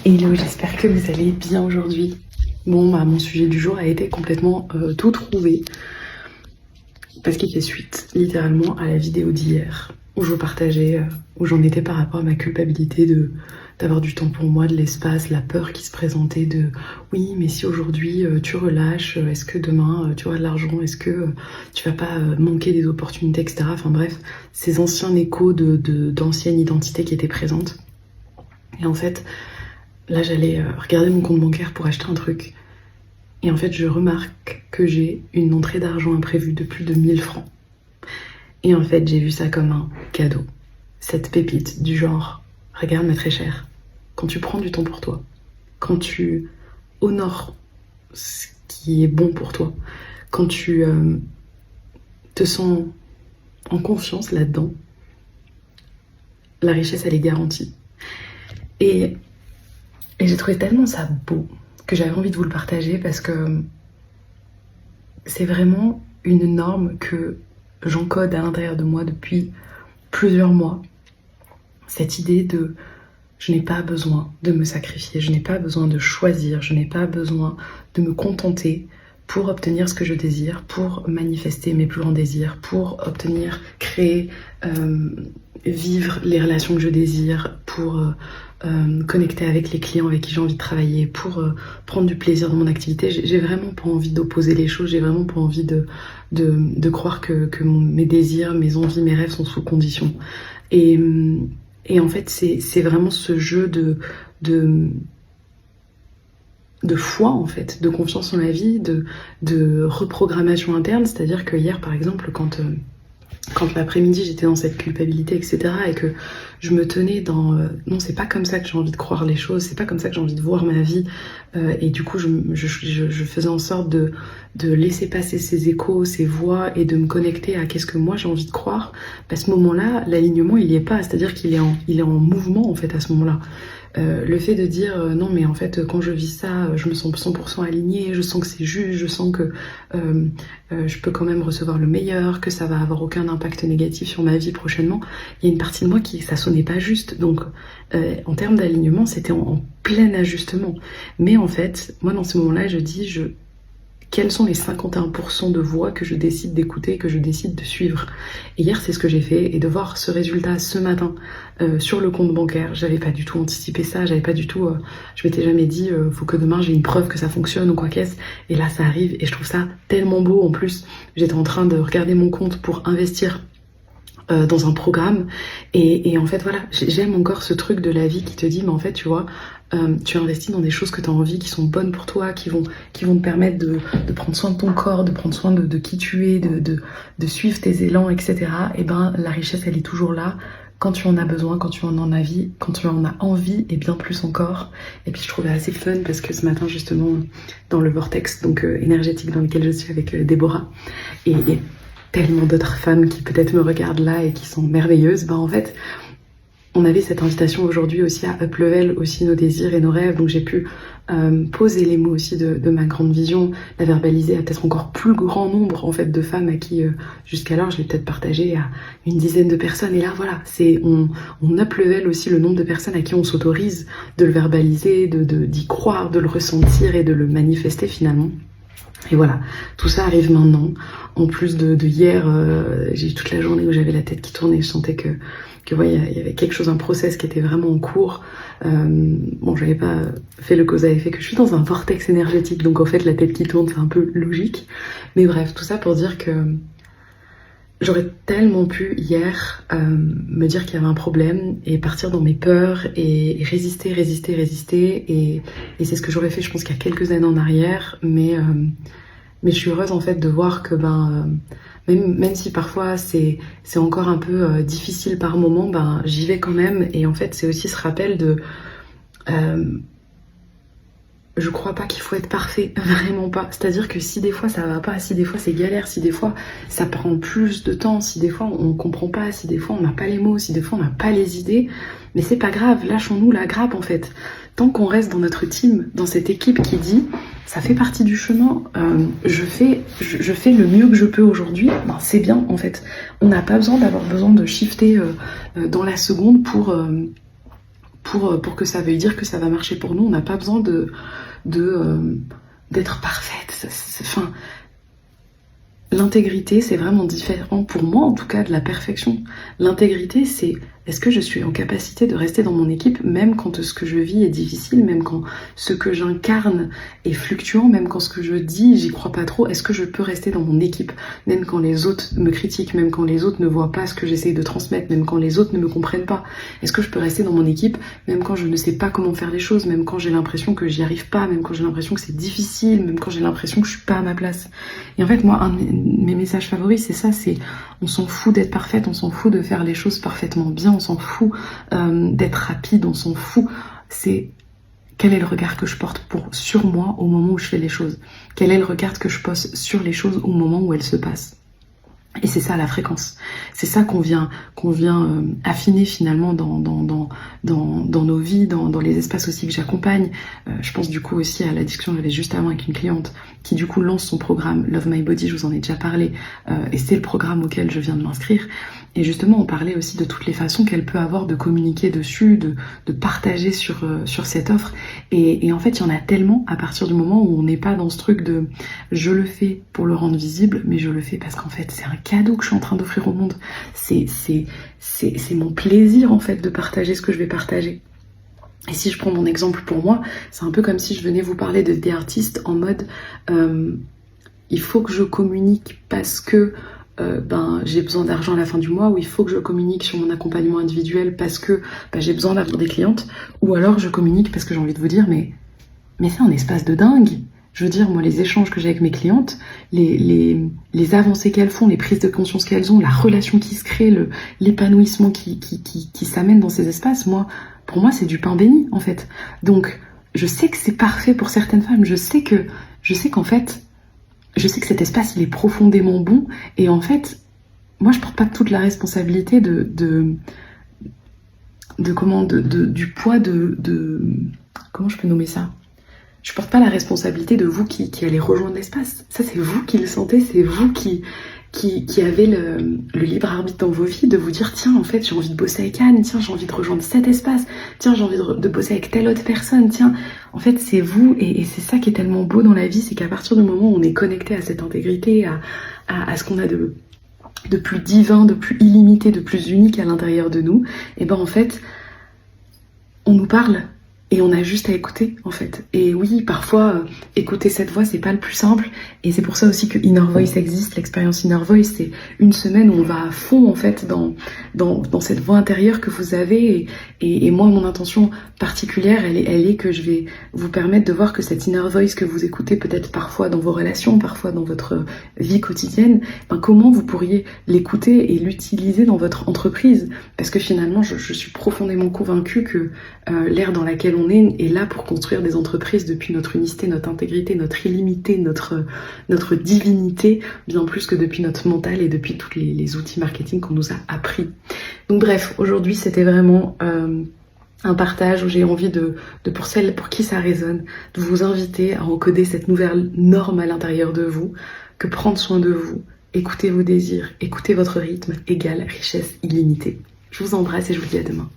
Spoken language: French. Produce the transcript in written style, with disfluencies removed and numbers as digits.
Hello, j'espère que vous allez bien aujourd'hui. Bon, mon sujet du jour a été complètement tout trouvé parce qu'il fait suite littéralement à la vidéo d'hier où je vous partageais où j'en étais par rapport à ma culpabilité d'avoir du temps pour moi, de l'espace, la peur qui se présentait de oui, mais si aujourd'hui tu relâches, est-ce que demain tu auras de l'argent, est-ce que tu vas pas manquer des opportunités, etc. Enfin bref, ces anciens échos d'anciennes identités qui étaient présentes. Et en fait, là, j'allais regarder mon compte bancaire pour acheter un truc. Et en fait, je remarque que j'ai une entrée d'argent imprévue de plus de 1000 francs. Et en fait, j'ai vu ça comme un cadeau. Cette pépite du genre, regarde ma très chère, quand tu prends du temps pour toi, quand tu honores ce qui est bon pour toi, quand tu te sens en confiance là-dedans, la richesse, elle est garantie. Et j'ai trouvé tellement ça beau que j'avais envie de vous le partager parce que c'est vraiment une norme que j'encode à l'intérieur de moi depuis plusieurs mois. Cette idée de je n'ai pas besoin de me sacrifier, je n'ai pas besoin de choisir, je n'ai pas besoin de me contenter pour obtenir ce que je désire, pour manifester mes plus grands désirs, pour obtenir, créer, vivre les relations que je désire, pour connecter avec les clients avec qui j'ai envie de travailler, pour prendre du plaisir dans mon activité. J'ai vraiment pas envie d'opposer les choses, j'ai vraiment pas envie de croire que mes désirs, mes envies, mes rêves sont sous condition. Et en fait, c'est vraiment ce jeu de foi, en fait, de confiance en la vie, de reprogrammation interne. C'est-à-dire que hier, par exemple, quand l'après-midi j'étais dans cette culpabilité, etc., et que je me tenais dans non, c'est pas comme ça que j'ai envie de croire les choses, c'est pas comme ça que j'ai envie de voir ma vie, et du coup je faisais en sorte de laisser passer ces échos, ces voix, et de me connecter à qu'est-ce que moi j'ai envie de croire. À ce moment-là, l'alignement il y est pas, c'est-à-dire qu'il est en mouvement en fait à ce moment-là. Le fait de dire non mais en fait quand je vis ça je me sens 100% alignée, je sens que c'est juste, je sens que je peux quand même recevoir le meilleur, que ça va avoir aucun impact négatif sur ma vie prochainement. Il y a une partie de moi qui ça sonnait pas juste, donc en termes d'alignement c'était en plein ajustement. Mais en fait moi dans ce moment-là je dis quels sont les 51% de voix que je décide d'écouter, que je décide de suivre. Et hier, c'est ce que j'ai fait. Et de voir ce résultat ce matin sur le compte bancaire, j'avais pas du tout anticipé ça, j'avais pas du tout... je m'étais jamais dit, faut que demain j'ai une preuve que ça fonctionne ou quoi qu'est-ce. Et là, ça arrive et je trouve ça tellement beau. En plus, j'étais en train de regarder mon compte pour investir dans un programme. Et en fait, voilà, j'aime encore ce truc de la vie qui te dit, mais en fait, tu vois, tu investis dans des choses que tu as envie, qui sont bonnes pour toi, qui vont te permettre de prendre soin de ton corps, de prendre soin de qui tu es, de suivre tes élans, etc. Et ben, la richesse, elle est toujours là quand tu en as besoin, quand tu en as envie, et bien plus encore. Et puis je trouvais assez fun parce que ce matin, justement, dans le vortex donc énergétique dans lequel je suis avec Déborah, et tellement d'autres femmes qui peut-être me regardent là et qui sont merveilleuses, en fait, on avait cette invitation aujourd'hui aussi à up-level aussi nos désirs et nos rêves, donc j'ai pu poser les mots aussi de ma grande vision, la verbaliser à peut-être encore plus grand nombre en fait de femmes à qui jusqu'alors je l'ai peut-être partagé à une dizaine de personnes, et là voilà, on up-level aussi le nombre de personnes à qui on s'autorise de le verbaliser, d'y croire, de le ressentir et de le manifester finalement. Et voilà, tout ça arrive maintenant. En plus de hier, j'ai eu toute la journée où j'avais la tête qui tournait. Je sentais que ouais, il y avait quelque chose, un process qui était vraiment en cours. Bon, j'avais pas fait le cause à effet que je suis dans un vortex énergétique, donc en fait la tête qui tourne, c'est un peu logique. Mais bref, tout ça pour dire que j'aurais tellement pu hier me dire qu'il y avait un problème et partir dans mes peurs et résister. Et c'est ce que j'aurais fait, je pense qu'il y a quelques années en arrière. Mais je suis heureuse en fait de voir que même si parfois c'est encore un peu difficile par moment, j'y vais quand même. Et en fait c'est aussi ce rappel de... je crois pas qu'il faut être parfait, vraiment pas. C'est-à-dire que si des fois ça va pas, si des fois c'est galère, si des fois ça prend plus de temps, si des fois on comprend pas, si des fois on n'a pas les mots, si des fois on n'a pas les idées, mais c'est pas grave, lâchons-nous la grappe en fait. Tant qu'on reste dans notre team, dans cette équipe qui dit ça fait partie du chemin, je fais le mieux que je peux aujourd'hui, c'est bien en fait. On n'a pas besoin d'avoir besoin de shifter dans la seconde pour que ça veuille dire que ça va marcher pour nous. On n'a pas besoin d'être parfaite. Enfin, l'intégrité, c'est vraiment différent pour moi, en tout cas, de la perfection. L'intégrité, c'est est-ce que je suis en capacité de rester dans mon équipe, même quand ce que je vis est difficile, même quand ce que j'incarne est fluctuant, même quand ce que je dis, j'y crois pas trop. Est-ce que je peux rester dans mon équipe, même quand les autres me critiquent, même quand les autres ne voient pas ce que j'essaye de transmettre, même quand les autres ne me comprennent pas? Est-ce que je peux rester dans mon équipe, même quand je ne sais pas comment faire les choses, même quand j'ai l'impression que j'y arrive pas, même quand j'ai l'impression que c'est difficile, même quand j'ai l'impression que je suis pas à ma place? Et en fait, moi, un de mes messages favoris, c'est ça, c'est on s'en fout d'être parfaite, on s'en fout de faire les choses parfaitement bien, on s'en fout d'être rapide, on s'en fout. C'est quel est le regard que je porte sur moi au moment où je fais les choses? Quel est le regard que je pose sur les choses au moment où elles se passent? Et c'est ça la fréquence. C'est ça qu'on vient affiner finalement dans nos vies, dans les espaces aussi que j'accompagne. Je pense du coup aussi à la discussion que j'avais juste avant avec une cliente qui du coup lance son programme Love My Body, je vous en ai déjà parlé, et c'est le programme auquel je viens de m'inscrire. Et justement, on parlait aussi de toutes les façons qu'elle peut avoir de communiquer dessus, de partager sur cette offre. Et en fait, il y en a tellement à partir du moment où on n'est pas dans ce truc de je le fais pour le rendre visible, mais je le fais parce qu'en fait, c'est un cadeau que je suis en train d'offrir au monde. C'est mon plaisir en fait de partager ce que je vais partager. Et si je prends mon exemple pour moi, c'est un peu comme si je venais vous parler de The Artist en mode il faut que je communique parce que j'ai besoin d'argent à la fin du mois, ou il faut que je communique sur mon accompagnement individuel parce que j'ai besoin d'avoir des clientes, ou alors je communique parce que j'ai envie de vous dire mais c'est un espace de dingue. Je veux dire, moi, les échanges que j'ai avec mes clientes, les avancées qu'elles font, les prises de conscience qu'elles ont, la relation qui se crée, l'épanouissement qui s'amène dans ces espaces, pour moi, c'est du pain béni, en fait. Donc, je sais que c'est parfait pour certaines femmes. Je sais qu'en fait, je sais que cet espace, il est profondément bon. Et en fait, moi, je porte pas toute la responsabilité du poids comment je peux nommer ça? Je porte pas la responsabilité de vous qui allez rejoindre l'espace. Ça, c'est vous qui le sentez, c'est vous qui avez le libre arbitre dans vos vies de vous dire tiens, en fait, j'ai envie de bosser avec Anne, tiens, j'ai envie de rejoindre cet espace, tiens, j'ai envie de bosser avec telle autre personne, tiens. En fait, c'est vous, et c'est ça qui est tellement beau dans la vie, c'est qu'à partir du moment où on est connecté à cette intégrité, à ce qu'on a de plus divin, de plus illimité, de plus unique à l'intérieur de nous, et en fait, on nous parle. Et on a juste à écouter, en fait. Et oui, parfois, écouter cette voix, c'est pas le plus simple. Et c'est pour ça aussi que Inner Voice existe. L'expérience Inner Voice, c'est une semaine où on va à fond, en fait, dans cette voix intérieure que vous avez. Et moi, mon intention particulière, elle est que je vais vous permettre de voir que cette Inner Voice que vous écoutez peut-être parfois dans vos relations, parfois dans votre vie quotidienne, comment vous pourriez l'écouter et l'utiliser dans votre entreprise. Parce que finalement, je suis profondément convaincue que l'ère dans laquelle on est là pour construire des entreprises depuis notre unicité, notre intégrité, notre illimité, notre divinité, bien plus que depuis notre mental et depuis tous les outils marketing qu'on nous a appris. Donc bref, aujourd'hui c'était vraiment un partage où j'ai envie pour celles pour qui ça résonne, de vous inviter à encoder cette nouvelle norme à l'intérieur de vous, que prendre soin de vous, écoutez vos désirs, écoutez votre rythme égale richesse illimitée. Je vous embrasse et je vous dis à demain.